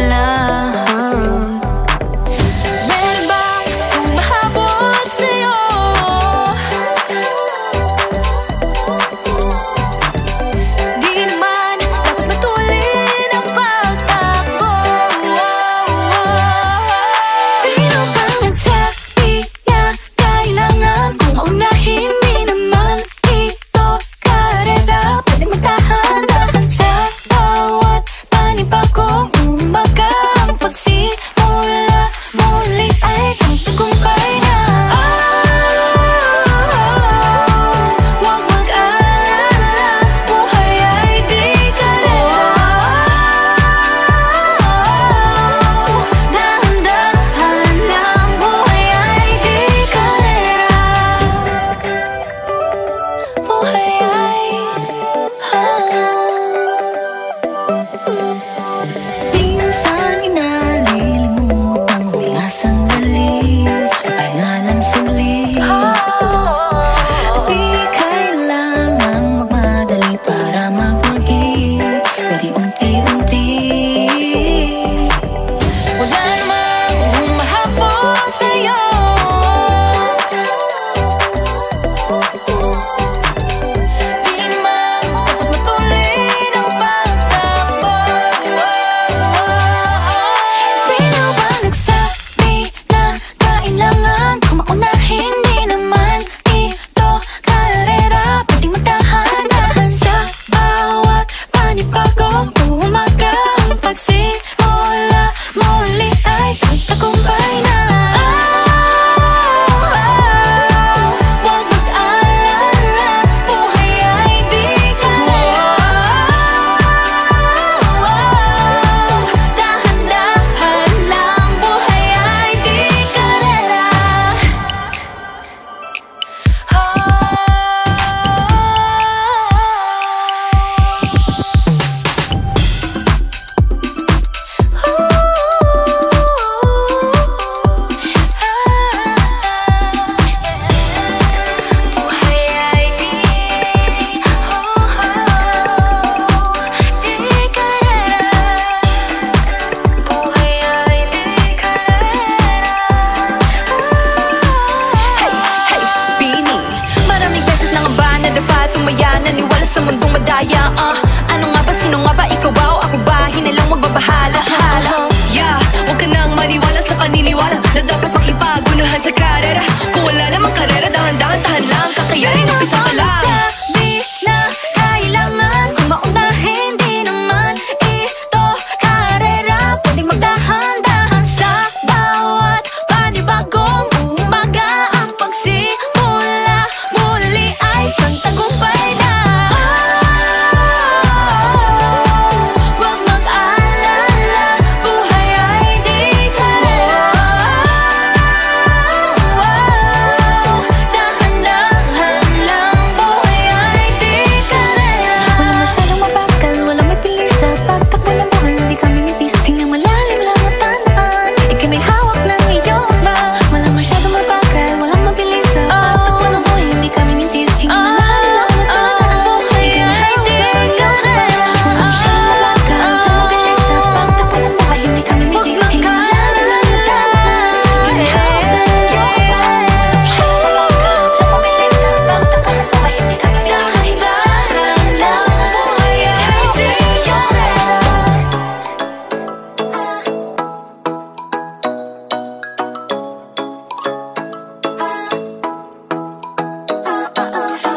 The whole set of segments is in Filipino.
lang. Meron bang humahabol sa'yo? Di naman dapat matulin ang pagtakbo. Sino bang nagsabi na kailangan kong maunahin? Di naman ito karera, pwedeng magtahan-tahan sa bawat panibagong umaga. Ang pagsimula muli ay isang tagumpay na. Huwag mag-alala, buhay ay di karera. Dahan-dahan lang, buhay ay di karera. Buhay ay minsan inalilimutang huminga sandali, pahinga lang saglit. Di kailangang magmadali para magwagi, pwede unti-unti. Wala namang humahabol sa'yo. Di naman dapat matulin ang pagtakbo. Sino ba nagsabi na kailangan kong maunahin? Di naman ito karera, pwedeng magtahan-tahan sa bawat panibagong umaga. Ang pagsimula muli ay isang tagumpay na. Huwag mag-alala, buhay ay di karera. Dahan-dahan lang, buhay ay di karera. Buhay ay di karera. Buhay ay di karera. Hey, Bini, maraming beses na nga ba nadapa, tumaya, naniwala sa mundong madaya. Ano nga ba, sino nga ba, ikaw ba o ako ba? Hinalang magbabahala. Yeah, huwag ka nang maniwala sa paniniwala na dapat makipagunahan sa karera. Kung wala namang karera, dahan-dahan, tahan lang, kakayanin umpisa pa lang. Sabi na kailangan kong maunahin. Di naman ito karera, pwedeng magdahan-dahan sa bawat panibagong umaga. Ang pagsimula muli ay isang tagumpay na. Huwag mag-alala, buhay ay di karera. Dahan-dahan lang, buhay ay di karera. Wala masyadong mabagal, wala may pilis sa pagtakbo ng buhay. Hindi kami nipis, hingang malalim lang at tandaan, ika'y may hawak ng iyong ba. Wala masyadong mabagal, walang mabilis sa pagtakbo ng buhay. Hindi kami mintis, hingang malalim lang at tandaan, ika'y may hawak ng iyong ba. Wala masyadong mabagal, walang mabilis sa pagtakbo ng buhay. Hindi kami mintis, hingang malalim lang at tandaan, ika'y may hawak ng iyong ba. Walang mabilis sa pagtakbo ng buhay. Hindi kami mintis, hingang malalim lang, buhay ay di karera.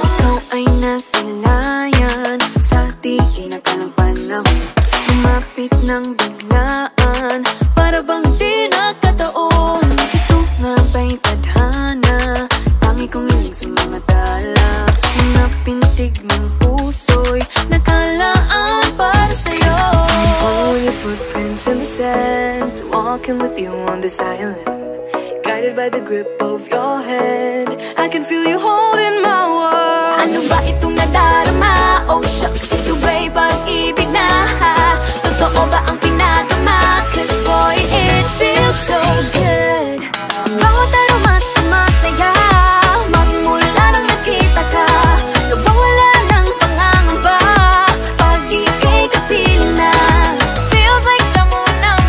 Ikaw ay nasilayan sa tingin na kalang panahon, lumapit ng biglaan, para bang di nakataon. Ito nga ba'y tadhana, tangi kong hiling sa mga tala, mga pintig ng puso'y nakalaan para sa'yo. Follow your footprints in the sand, walking with you on this island, guided by the grip of your hand. I can feel you holding my world. Ano ba itong nadarama? Oh shucks, ito ba'y pag-ibig na? Totoo ba ang pinagama? 'Cause boy, it feels so good. Bawat aroma sumasaya, magmula nang nakita ka. Nawawala ng pangangamba pag ika'y kapiling na. Feels like someone ang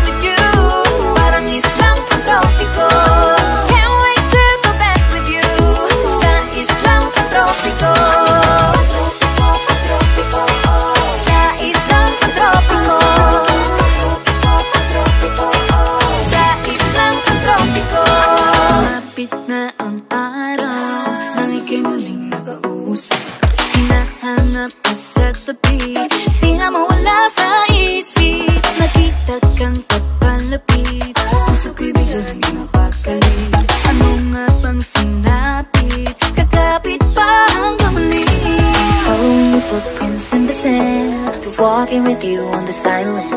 sand, to walking with you on this island,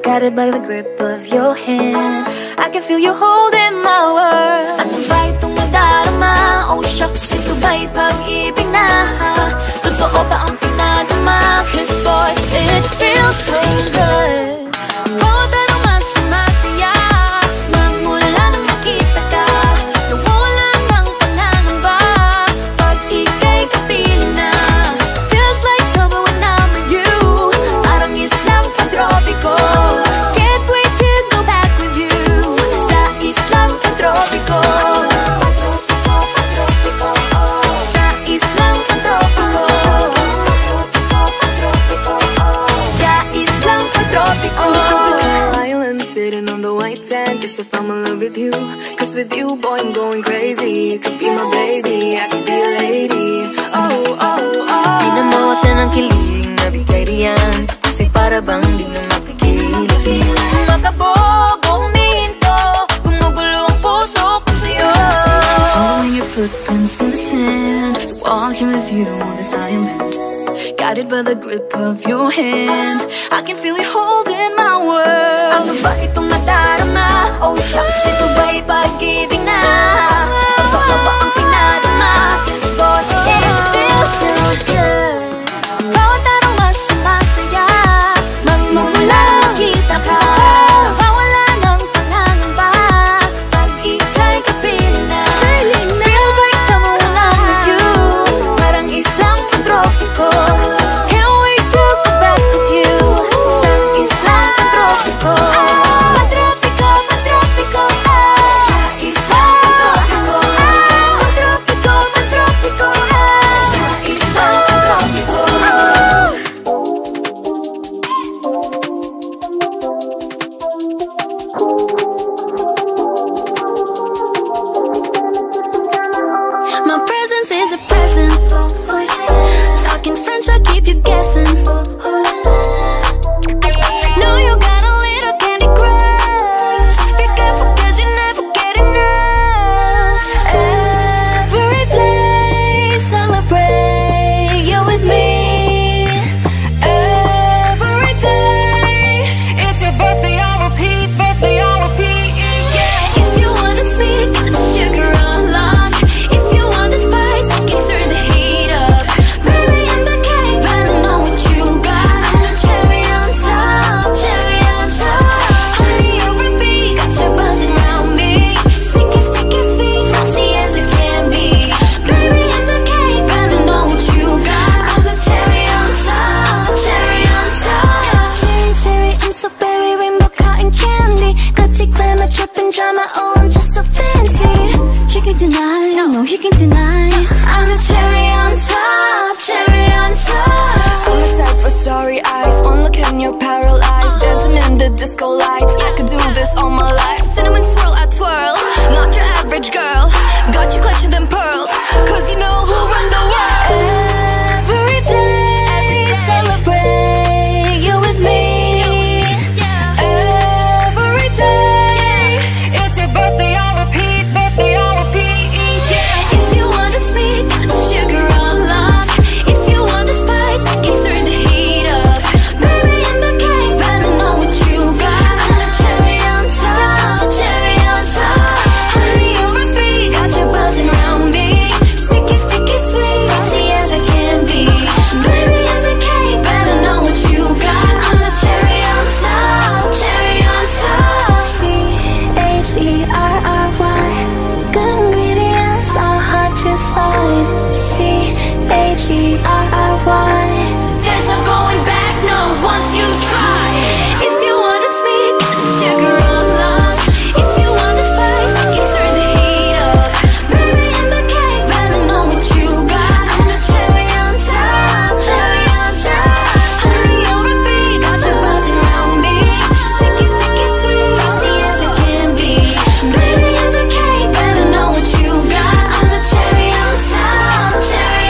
guided by the grip of your hand. I can feel you holding my world. Ano ba itong nadarama? Oh shucks, ito ba'y pag-ibig na? Totoo ba ang pinadama? 'Cause boy, it feels so good. Bawat araw mas sumasaya, magmula nang makita ka. Nawawala ng pangangamba pag ika'y kapiling na. Feels like summer when I'm with you, parang islang pag-tropiko. Can't wait to go back with you sa islang pag-tropiko. Sa islang pag-tropiko. Sa islang pag-tropiko. Island sitting on the white sand, as if I'm in love with you. 'Cause with you, boy, I'm going crazy. You could be my baby, I could be a lady. Oh, oh, oh. Di na mawala ng kilig na bigay riyan, kasi para bang di na mapigil. Makabog o huminto, gumugulo ang puso ko sa'yo. Following your footprints in the sand, walking with you on this island, guided by the grip of your hand. I can feel you holding my world. Ano ba itong nadarama? Oh shucks, ito ba'y pag-ibig na? Totoo ba ang pinadama? 'Cause boy, it feels so good. Bawat araw mas sumasaya, magmumula makita ka. Mawala ng pangangamba pag ika'y kapiling na. Feels like summer when I'm with you, parang islang pag-tropiko. Can't wait to go back with you sa islang pag-tropiko. Pag-tropiko, pag-tropiko, sa islang pag-tropiko. Pag-tropiko, pag-tropiko, sa islang pag-tropiko. My presence is a present. Talking French, I keep you guessing. Know you got a little candy crush. Be careful 'cause you never get enough. Every day, celebrate you with me. Every day, it's your birthday on repeat, birthday on repeat, yeah. If you wanted sweet, got the sugar on lock. If you wanted spice, I can turn the heat up. Baby, I'm the cake, but I know what you got. I'm the cherry on top, cherry on top. Honey over me, got you buzzing around me. Sticky, sticky, sweet, frosty as it can be. Baby, I'm the cake, but I know what you got. I'm the cherry on top, cherry on top. Cherry, cherry, I'm so berry, rainbow cotton candy. Glitzy, glamour, dripping drama, oh, I'm just so fancy. You can deny, no, you can deny. I'm the cherry on top, cherry on top. I'm a sight for sorry eyes. One look and you're paralyzed. Dancing in the disco lights. I could do this all my life. Cinnamon swirl, I twirl. Not your average girl. Got you clutching them pearls. 'Cause you know who run the world. Every day, celebrate you with me. Every day, it's your birthday on repeat, birthday on repeat, yeah. If you wanted sweet, got the sugar on lock. If you wanted spice, I can turn the heat up. Baby, I'm the cake, but I know what you got. I'm the cherry on top, cherry on top. Honey over me, got you buzzing around me. Sticky, sticky, sweet, frosty as I can be. Baby, I'm the cake, but I know what you got. I'm the cherry on top, cherry on top. CHERRY, good ingredients are hard to find. CHERRY, there's no going back, no, once you try. If you wanted sweet, got the sugar on lock. If you wanted spice, I can turn the heat up. Baby, I'm the cake, but I know what you got. I'm the cherry on top, cherry on top. Honey over me, got you buzzing around me. Sticky, sticky, sweet, frosty as it can be. Baby, I'm the cake, but I know what you got. I'm the cherry on top, cherry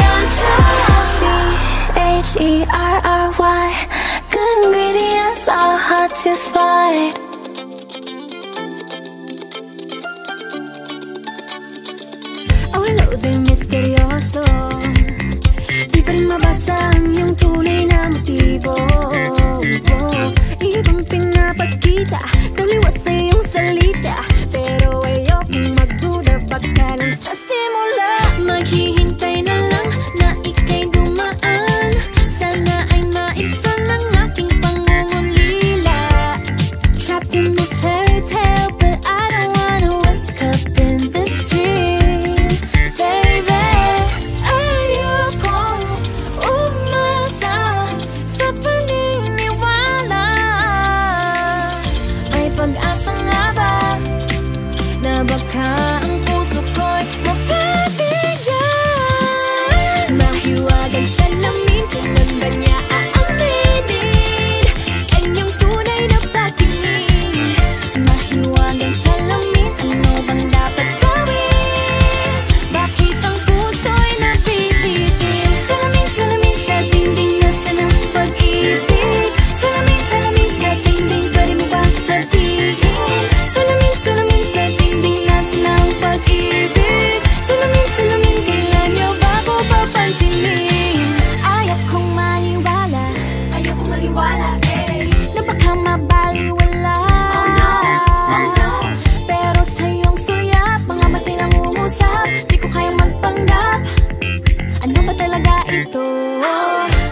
ito.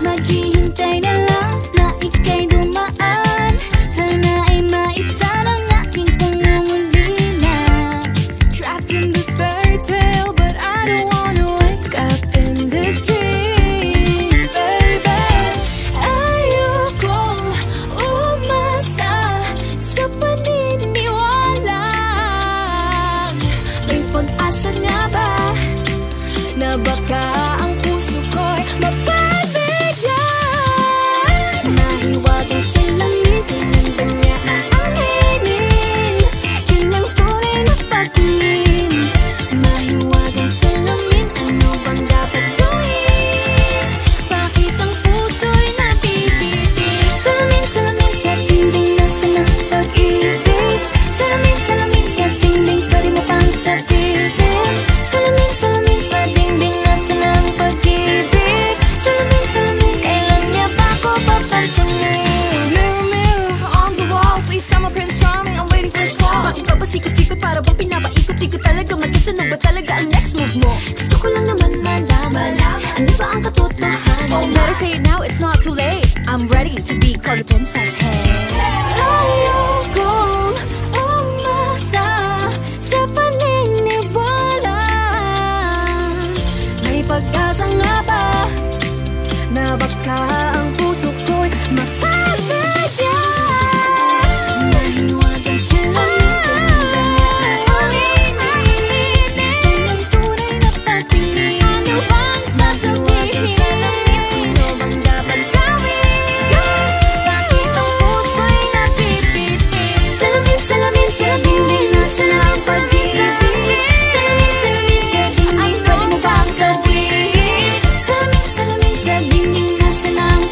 Maghihintay na lang na ika'y dumaan. Sana ay maibsan ang aking pangungulila. Trapped in this fairy tale, but I don't wanna wake up in this dream, baby. Ayokong umasa sa paniniwala. May pag-asa nga ba na baka ang puso ko'y mapagbigyan? Mahiwagang sa langit, kinanda niya ang aminin. Yun ang tunay na pagtingin. Mahiwagang sa lamin, ano bang dapat gawin? Bakit ang puso'y nabibitin? Salamin, salamin sa dingding, nasa ng pag-ibig. Salamin, salamin sa dingding, pwede mo pang sabihin. Salamin, salamin sa dingding, nasa ng pag-ibig. Salamin, salamin, kailan niya ba ako papansinin? Mirror, mirror on the wall, please tell my Prince Charming I'm waiting for his call. Bakit pa ba sikot-sikot, para bang pinapaikot-ikot talaga? Mag-isa na ba talaga ang next move mo? Gusto ko lang naman malaman, ano ba ang katotohanan? Oh, better say it now, it's not too late. I'm ready to be called a princess, hey. Ayokong umasa sa paniniwala. May pag-asa nga ba na baka ang puso ko'y mapagbigyan? Mahiwagang sa lamin, kinanda niya ang aminin. Yun ang tunay na pagtingin. Ano bang sasabihin? Ano bang dapat gawin? Bakit ang puso'y nabibitin? Salamin, salamin sa dingding, nasa na ang pag-ibig. Salamin, salamin sa dingding, pwede mo bang sabihin? Salamin, salamin sa dingding, nasa na ang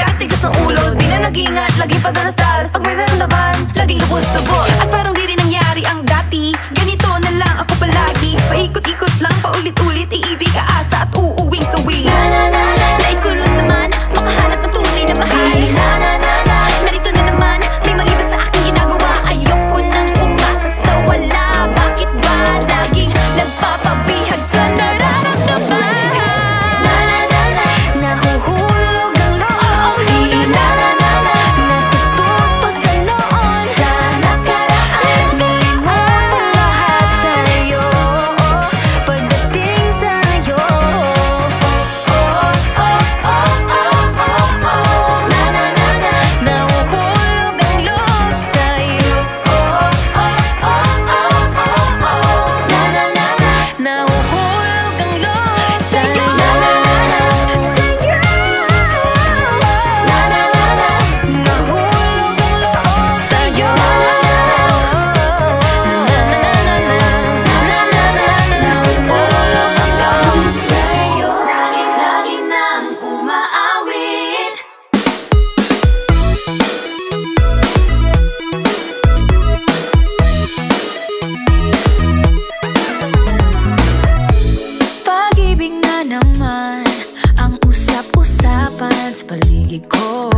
kahit tigas ng ulo, di na nag-ingat, laging padalas-dalas. Pag may naramdaman, laging lubos-lubos. At parang di rin nangyari ang dati, ganito na lang ako palagi. Paikot-ikot lang, paulit-ulit, iibig, aasa at uuwing sawi. Nais ko lang naman makahanap ng tunay na mahal. Narito na naman, may mali ba sa aking ginagawa? Ayoko nang umasa sa wala. Bakit ba laging nagpapabihag sa nararamdaman? Nahuhulog ang loob, natututo sa noon, sa nakaraan. Nalimutan lahat sa'yo, pagdating sa'yo. Nahuhulog ang loob sa'yo. Nahuhulog ang loob sa'yo. Nahuhulog ang loob sa'yo. Nahuhulog ang loob sa'yo. Lagi nang umaawit. Pag-ibig na naman ang usap-usapan sa paligid ko.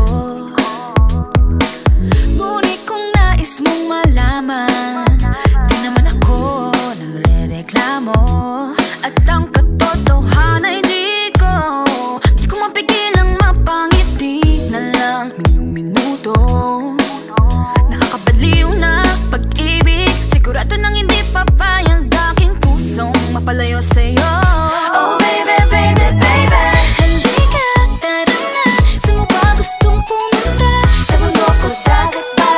Ngunit kung nais mong malaman, di naman ako nagre-reklamo. At ang katotohanan ay di ko mapigilang mapangiti na lang minuto. Nakakabaliw na pag-ibig, sigurado nang hindi papayag aking pusong mapalayo sa'yo. Oh baby, baby, baby, halika, tara na. Saan mo ba gustong pumunta? Sa mundo ko, dagat ba?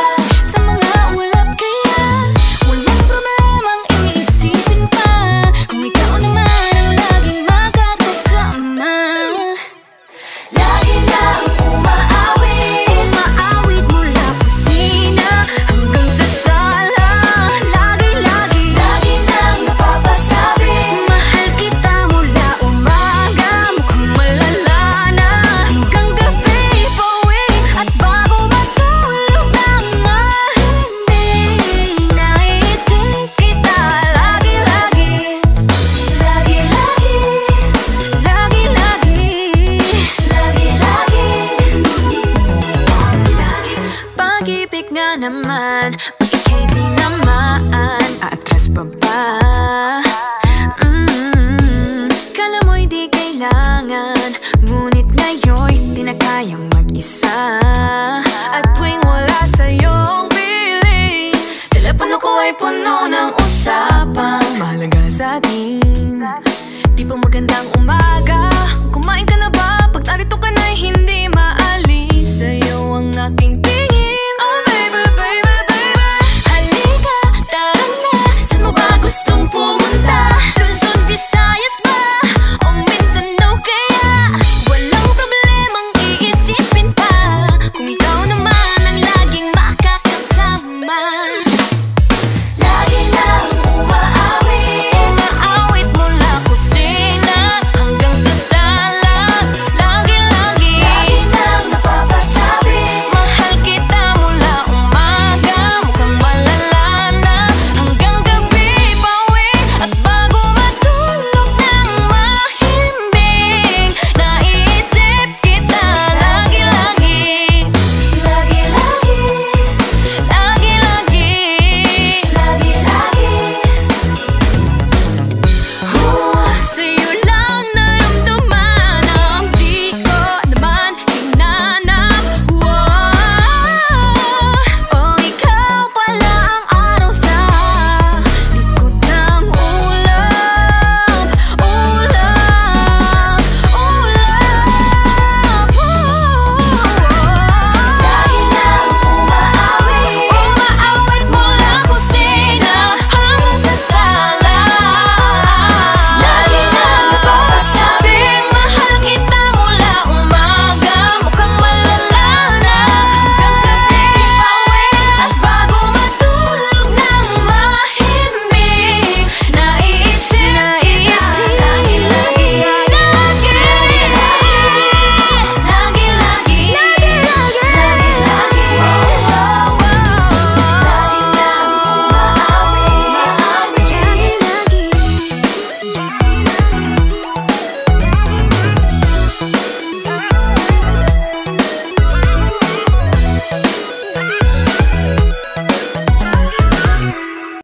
Sa mga ulap kaya? Walang problemang iisipin pa, kung ikaw naman ang laging makakasama. Lagi nang umaawit, umaawit mula kusina hanggang sa sala. Lagi nang napapasabi, mahal kita mula umaga, mukhang malala na hanggang gabi. Pauwi at bago matulog nang mahimbing, naisip kita lagi-lagi. Pag-ibig nga naman, pag ika'y tinamaan, aatras pa ba? Kala mo'y di kailangan, ngunit ngayon'y di na kayang mag-isa. At tuwing wala sa'yong piling, telepono ko ay puno ng usapang mahalaga sa atin. Di pa magandang umaga, kumain ka na ba? Pag narito ka na'y hindi